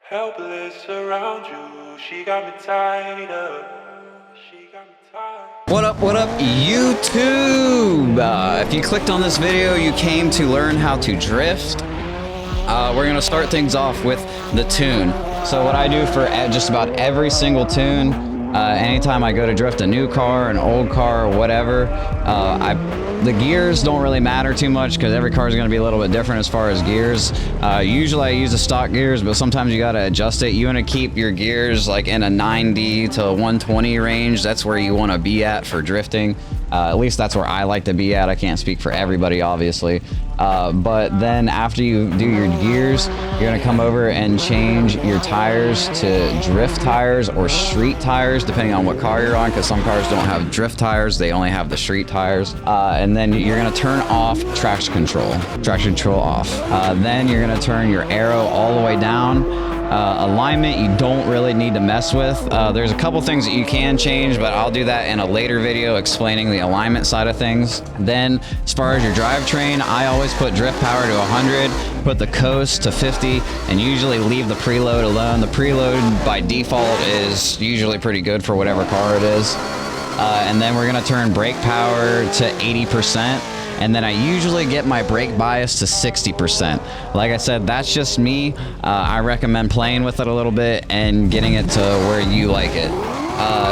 Helpless around you, she got me tied up. She got me tied. What up, YouTube? If you clicked on this video, you came to learn how to drift. We're gonna start things off with the tune. So what I do for just about every single tune, anytime I go to drift a new car, an old car, or whatever, the gears don't really matter too much because every car is going to be a little bit different as far as gears. Usually I use the stock gears, but sometimes you got to adjust it. You want to keep your gears like in a 90 to 120 range. That's where you want to be at for drifting. At least that's where I like to be at. I can't speak for everybody, obviously. But then after you do your gears, you're gonna come over and change your tires to drift tires or street tires, depending on what car you're on, because some cars don't have drift tires, they only have the street tires. And then you're gonna turn off traction control off. Then you're gonna turn your arrow all the way down. Alignment you don't really need to mess with. There's a couple things that you can change, but I'll do that in a later video explaining the alignment side of things. Then as far as your drivetrain, I always put drift power to 100, put the coast to 50, and usually leave the preload alone. The preload by default is usually pretty good for whatever car it is. And then we're gonna turn brake power to 80%. And then I usually get my brake bias to 60%. Like I said, that's just me. I recommend playing with it a little bit and getting it to where you like it.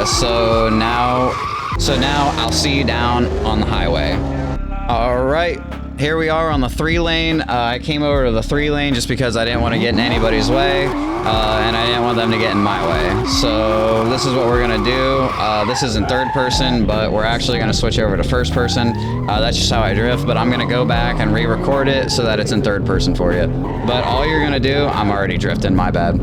So now I'll see you down on the highway. All right, here we are on the 3-lane. I came over to the 3-lane just because I didn't want to get in anybody's way, and I didn't want them to get in my way. So this is what we're gonna do. This is in third person, but we're actually gonna switch over to first person. That's just how I drift, but I'm gonna go back and re-record it so that it's in third person for you. But all you're gonna do, I'm already drifting, my bad.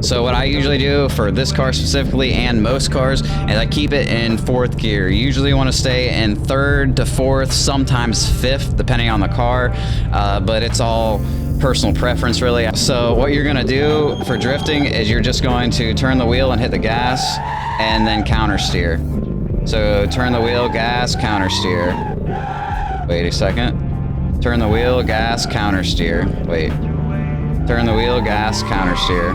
So what I usually do for this car specifically, and most cars, is I keep it in 4th gear. You usually want to stay in 3rd to 4th, sometimes 5th, depending on the car, but it's all personal preference really. So what you're gonna do for drifting is you're just going to turn the wheel and hit the gas and then counter steer. So turn the wheel, gas, counter steer. Wait a second. Turn the wheel, gas, counter steer. Wait. Turn the wheel, gas, counter steer.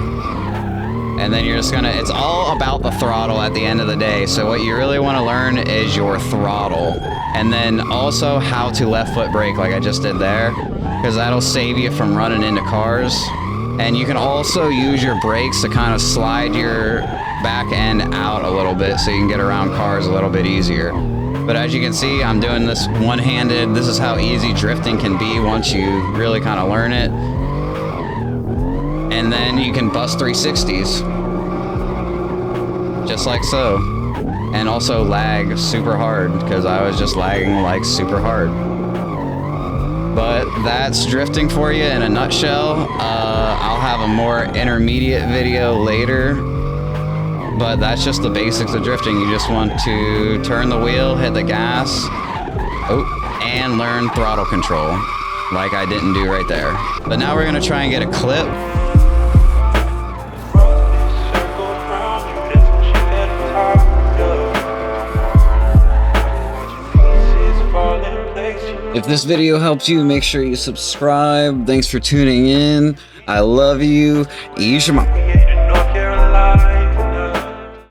And then you're just gonna, it's all about the throttle at the end of the day. So what you really wanna learn is your throttle. And then also how to left foot brake like I just did there, because that'll save you from running into cars. And you can also use your brakes to kind of slide your back end out a little bit so you can get around cars a little bit easier. But as you can see, I'm doing this one-handed. This is how easy drifting can be once you really kind of learn it. And then you can bust 360s. Just like so. And also lag super hard, because I was just lagging like super hard. But that's drifting for you in a nutshell. I'll have a more intermediate video later. But that's just the basics of drifting. You just want to turn the wheel, hit the gas, and learn throttle control, like I didn't do right there. But now we're gonna try and get a clip. If this video helped you, make sure you subscribe. Thanks for tuning in. I love you. Eat your mom.